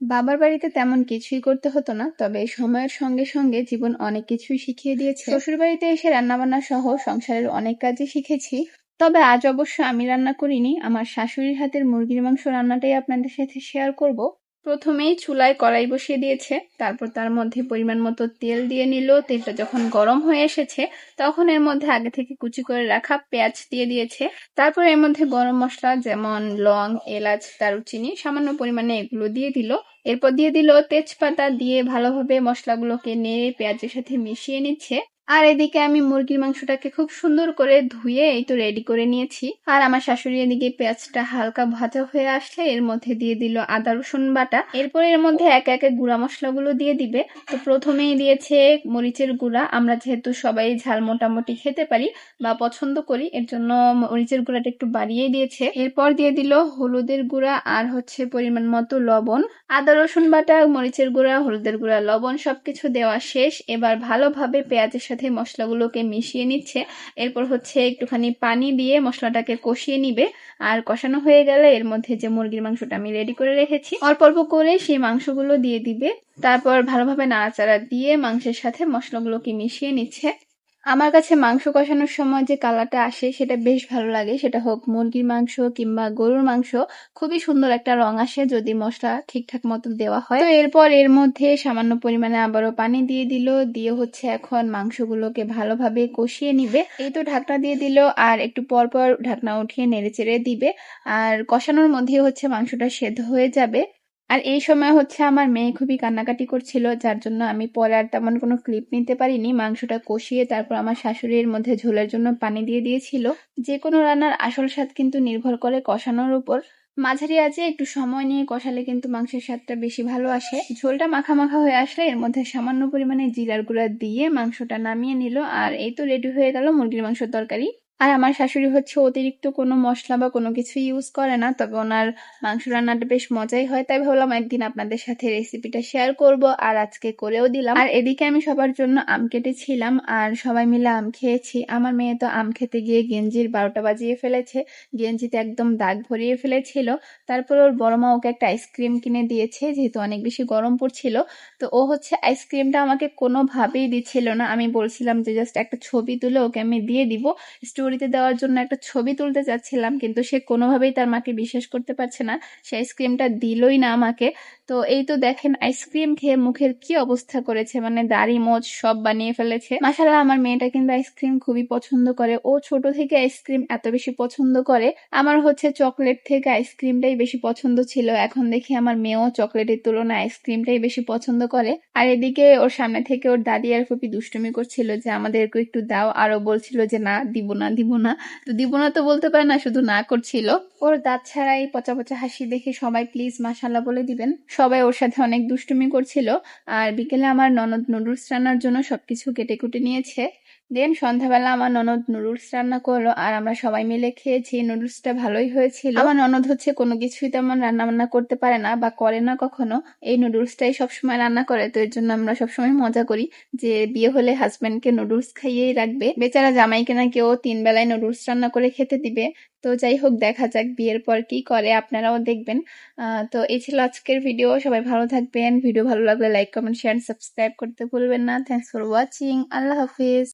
বাবার বাড়িতে তেমন কিছুই করতে হতো না, তবে সময়ের সঙ্গে সঙ্গে জীবন অনেক কিছুই শিখিয়ে দিয়েছে। শ্বশুর বাড়িতে এসে রান্নাবান্না সহ সংসারের অনেক কাজই শিখেছি। তবে আজ অবশ্য আমি রান্না করিনি, আমার শাশুড়ির হাতের মুরগির মাংস রান্নাটাই আপনাদের সাথে শেয়ার করব। প্রথমেই চুলায় কড়াই বসিয়ে দিয়েছে, তারপর তার মধ্যে পরিমাণ মতো তেল দিয়ে নিল। তেলটা যখন গরম হয়ে এসেছে তখন এর মধ্যে আগে থেকে কুচি করে রাখা পেঁয়াজ দিয়ে দিয়েছে। তারপর এর মধ্যে গরম মশলা যেমন লং, এলাচ, দারুচিনি সামান্য পরিমাণে এগুলো দিয়ে দিল। এরপর দিয়ে দিল তেজপাতা, দিয়ে ভালোভাবে মশলাগুলোকে নেড়ে পেঁয়াজের সাথে মিশিয়ে নিচ্ছে। আর এদিকে আমি মুরগির মাংসটাকে খুব সুন্দর করে ধুয়ে এই তো রেডি করে নিয়েছি। আর আমার শাশুড়ি এদিকে পেঁয়াজটা হালকা ভাজা হয়ে আসলে এর মধ্যে দিয়ে দিল আদা রসুন বাটা। এরপর এর মধ্যে একে একে গুঁড়া মশলাগুলো দিয়ে দিবে। তো প্রথমেই দিয়েছে মরিচের গুঁড়া। আমরা যেহেতু সবাই ঝাল মোটামুটি খেতে পারি বা পছন্দ করি, এর জন্য মরিচের গুঁড়াটা একটু বাড়িয়ে দিয়েছে। এরপর দিয়ে দিল হলুদের গুঁড়া আর হচ্ছে পরিমাণ মতো লবণ। আদা রসুন বাটা, মরিচের গুঁড়া, হলুদের গুঁড়া, লবণ সবকিছু দেওয়া শেষ। এবার ভালোভাবে পেঁয়াজের সাথে মশলাগুলোকে মিশিয়ে নিচ্ছে। এরপর হচ্ছে একটুখানি পানি দিয়ে মশলাটাকে কষিয়ে নিবে। আর কষানো হয়ে গেলে এর মধ্যে যে মুরগির মাংসটা আমি রেডি করে রেখেছি অল্প অল্প করে সেই মাংসগুলো দিয়ে দিবে। তারপর ভালোভাবে নাড়াচাড়া দিয়ে মাংসের সাথে মশলাগুলোকে মিশিয়ে নিচ্ছে। আমার কাছে মাংস কষানোর সময় যে কালারটা আসে সেটা বেশ ভালো লাগে, সেটা হোক মুরগির মাংস কিংবা গরুর মাংস। খুবই সুন্দর একটা রং আসে যদি মশলা ঠিকঠাক মতো দেওয়া হয়। তো এরপর এর মধ্যে সামান্য পরিমাণে আবারও পানি দিয়ে দিল, দিয়ে হচ্ছে এখন মাংসগুলোকে ভালোভাবে কষিয়ে নিবে। এই তো ঢাকনা দিয়ে দিল, আর একটু পর পর ঢাকনা উঠিয়ে নেড়েচেড়ে দিবে। আর কষানোর মধ্যে হচ্ছে মাংসটা সেদ্ধ হয়ে যাবে। আর এই সময় হচ্ছে আমার মেয়ে খুবই কান্নাকাটি করছিল, যার জন্য আমি পরে আর তেমন কোনো ক্লিপ নিতে পারিনি। মাংসটা কষিয়ে তারপর আমার শাশুড়ির মধ্যে ঝোলের জন্য পানি দিয়ে দিয়েছিল। যে কোনো রান্নার আসল স্বাদ কিন্তু নির্ভর করে কষানোর উপর। মাঝারি আঁচে একটু সময় নিয়ে কষালে কিন্তু মাংসের স্বাদটা বেশি ভালো আসে। ঝোলটা মাখা মাখা হয়ে আসলে এর মধ্যে সামান্য পরিমাণে জিরার গুঁড়া দিয়ে মাংসটা নামিয়ে নিল। আর এই তো রেডি হয়ে গেল মুরগির মাংসের তরকারি। আর আমার শাশুড়ি হচ্ছে অতিরিক্ত কোনো মশলা বা কোনো কিছু ইউজ করে না, তবে ওনার মাংস রান্নাটা বেশ মজাই হয়। তাই ভাবলাম একদিন আপনাদের সাথে রেসিপিটা শেয়ার করব, আর আজকে করেও দিলাম। আর এদিকে আমি সবার জন্য আম কেটেছিলাম আর সবাই মিলে আম খেয়েছি। আমার মেয়ে তো আম খেতে গিয়ে গেঞ্জির 12টা বাজিয়ে ফেলেছে, গেঞ্জিতে একদম দাগ ভরিয়ে ফেলেছিল। তারপর ওর বড় মা ওকে একটা আইসক্রিম কিনে দিয়েছে, যেহেতু অনেক বেশি গরম পড়ছিল। তো ও হচ্ছে আইসক্রিমটা আমাকে কোনোভাবেই দিচ্ছিল না। আমি বলছিলাম যে জাস্ট একটা ছবি তুলে ওকে আমি দিয়ে দিব, স্টোরিতে দেওয়ার জন্য একটা ছবি তুলতে চাচ্ছিলাম, কিন্তু সে কোনোভাবেই তার মাকে বিশ্বাস করতে পারছে না, সে আইসক্রিমটা দিলই না আমাকে। তো এই তো দেখেন আইসক্রিম খেয়ে মুখের কি অবস্থা করেছে, মানে দাড়ি মোচ সব বানিয়ে ফেলেছে। মাশাআল্লাহ, আমার মেয়েটা কিন্তু আইসক্রিম খুবই পছন্দ করে, ও ছোট থেকে আইসক্রিম এত বেশি পছন্দ করে। আমার হচ্ছে চকলেট থেকে আইসক্রিমটাই বেশি পছন্দ ছিল, এখন দেখি আমার মেয়েও চকলেটের তুলনায় আইসক্রিমটাই বেশি পছন্দ করে। আর এদিকে ওর সামনে থেকে ওর দাদি আর ফুপি দুষ্টুমি করছিল যে আমাদেরকে একটু দাও, আরো বলছিল যে না দিব না দিব না। তো দিব না তো বলতে পারে না, শুধু না করছিল। ওর দাঁত ছাড়াই পচা পচা হাসি দেখে সবাই প্লিজ মাশাআল্লাহ বলে দিবেন। সবাই ওর সাথে অনেক দুষ্টুমি করছিল। আর বিকেলে আমার ননদ নুডলস রান্নার জন্য সবকিছু কেটে কুটে নিয়েছে। দেন সন্ধ্যাবেলা আমার ননদ নুডলস রান্না করলো আর আমরা সবাই মিলে খেয়েছি। নুডলসটা ভালোই হয়েছিল। আমার ননদ হচ্ছে কোনো কিছুই তেমন রান্না বান্না করতে পারে না বা করে না কখনো, এই নুডলসটাই সবসময় রান্না করে। তো এর জন্য আমরা সবসময় মজা করি যে বিয়ে হলে হাজবেন্ডকে নুডলস খাইয়েই রাখবে। বেচারা জামাইকে নাকি ও 3 বেলায় নুডলস রান্না করে খেতে দিবে। তো যাই হোক, দেখা যাক বিয়ের পর কি করে, আপনারাও দেখবেন। তো এই ছিল আজকের ভিডিও। সবাই ভালো থাকবেন। ভিডিও ভালো লাগলে লাইক, কমেন্ট, শেয়ার, সাবস্ক্রাইব করতে ভুলবেন না। Thanks for watching. Allah Hafiz.